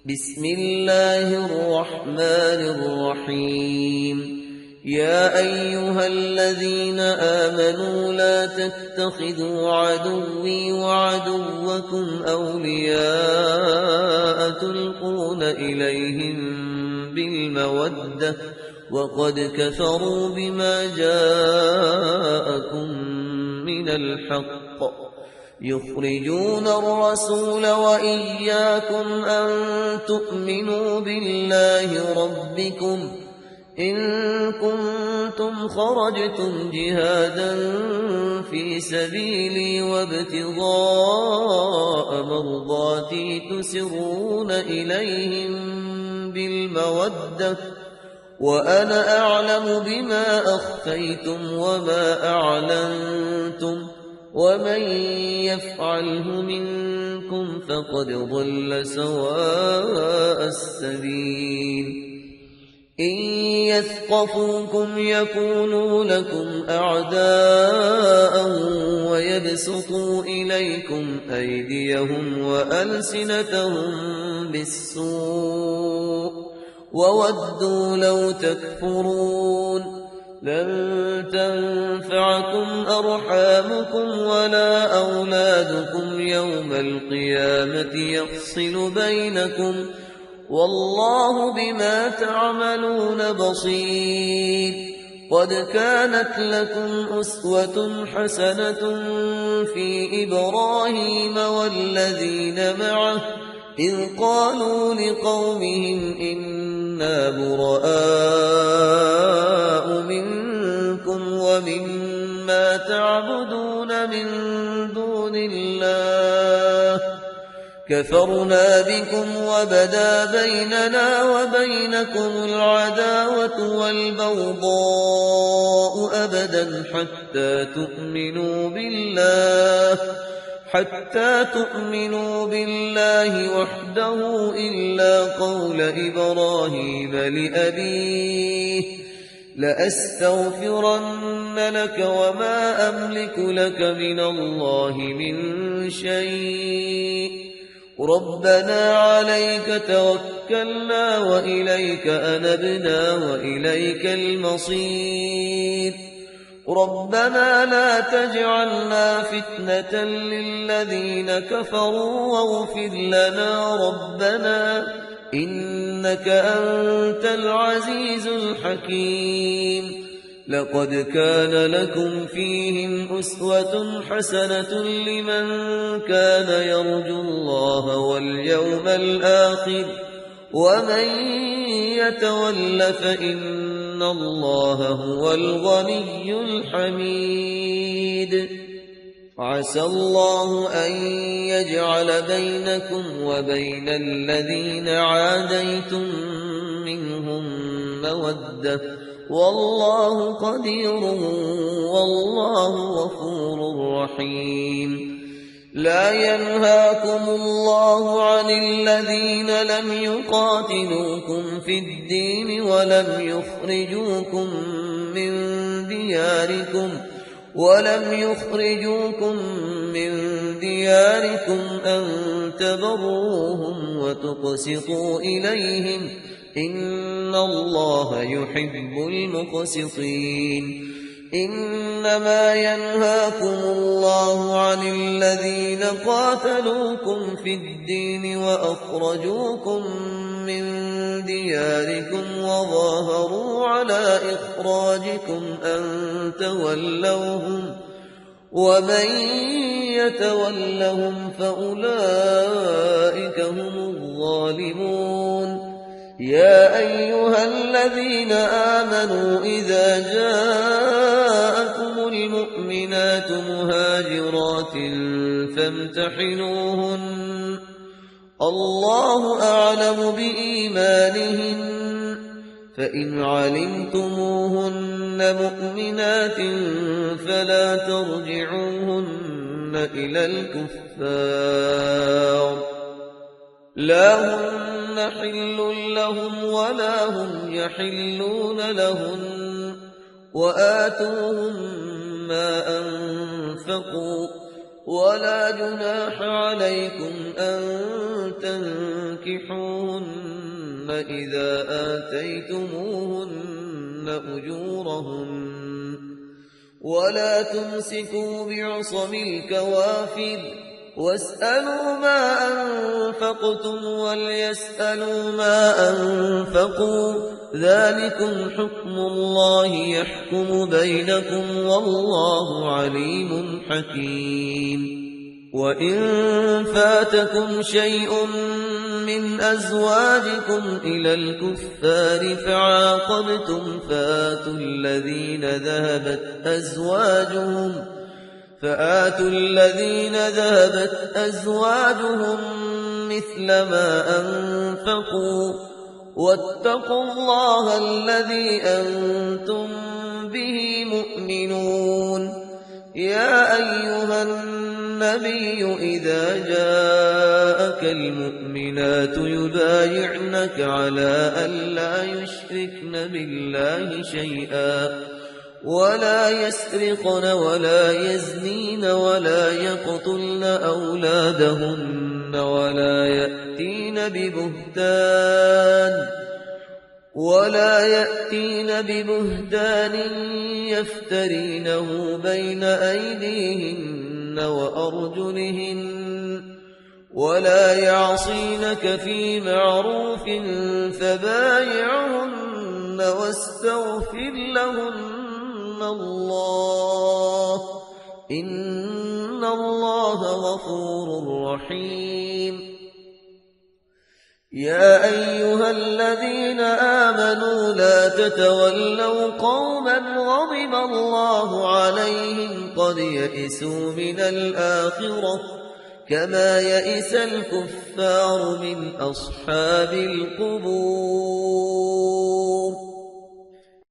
بسم الله الرحمن الرحيم. يا أيها الذين آمنوا لا تتخذوا عدوي وعدوكم أولياء تلقون إليهم بالمودة وقد كفروا بما جاءكم من الحق يخرجون الرسول وإياكم أن تؤمنوا بالله ربكم إن كنتم خرجتم جهادا في سبيلي وابتغاء مرضاتي تسرون إليهم بالمودة وأنا أعلم بما أخفيتم وما أعلنتم ومن يفعله منكم فقد ضل سواء السبيل. إن يثقفوكم يكونوا لكم أعداء ويبسطوا إليكم أيديهم وألسنتهم بالسوء وودوا لو تكفرون. لن تنفعكم أرحامكم ولا أولادكم يوم القيامة يفصل بينكم والله بما تعملون بصير. قد كانت لكم أسوة حسنة في إبراهيم والذين معه إذ قالوا لقومهم إنا براء منكم ومما تعبدون من دون الله كفرنا بكم وبدا بيننا وبينكم العداوة والبغضاء أبدا حتى تؤمنوا بالله وحده إلا قول إبراهيم لأبيه لأستغفرن لك وما أملك لك من الله من شيء ربنا عليك توكلنا وإليك أنبنا وإليك المصير. ربنا لا تجعلنا فتنة للذين كفروا واغفر لنا ربنا إنك أنت العزيز الحكيم. لقد كان لكم فيهم أسوة حسنة لمن كان يرجو الله واليوم الآخر ومن يتول فإن الله هو الغني الحميد. عسى الله أن يجعل بينكم وبين الذين عاديتم منهم مودة والله قدير والله غفور رحيم. لا ينهاكم الله عن الذين لم يقاتلوكم في الدين ولم يخرجوكم من دياركم أن تبروهم وتقسطوا إليهم إن الله يحب المقسطين. إنما ينهاكم الله عن الذين قاتلوكم في الدين وأخرجوكم من دياركم وظاهروا على إخراجكم أن تولوهم ومن يتولهم فأولئك هم الظالمون. يا أيها الذين آمنوا إذا جاءكم المؤمنات مهاجرات فامتحنوهن الله أعلم بإيمانهن فإن علمتموهن مؤمنات فلا ترجعوهن إلى الكفار لا هن حل لهم ولا هم يحلون لهن وآتوهم ما أنفقوا ولا جناح عليكم أن تنكحوهن إذا آتيتموهن أجورهن ولا تمسكوا بعصم الكوافر واسألوا ما أنفقتم وليسألوا ما أنفقوا ذلكم حكم الله يحكم بينكم والله عليم حكيم وإن فاتكم شيء من أزواجكم إلى الكفار فعاقبتم فآتوا الذين ذهبت أزواجهم مثل ما أنفقوا واتقوا الله الذي أنتم به مؤمنون يا أيها النبي إذا جاءك المؤمنات يبايعنك على أن لا يشركن بالله شيئا ولا يسرقن ولا يزنين ولا يقتلن أولادهن ولا يأتين ببهتان يفترينه بين أيديهن وأرجلهن ولا يعصينك في معروف فبايعهن واستغفر لهن الله إن الله غفور رحيم يا أيها الذين آمنوا لا تتولوا قوما غضب الله عليهم قد يئسوا من الآخرة كما يئس الكفار من أصحاب القبور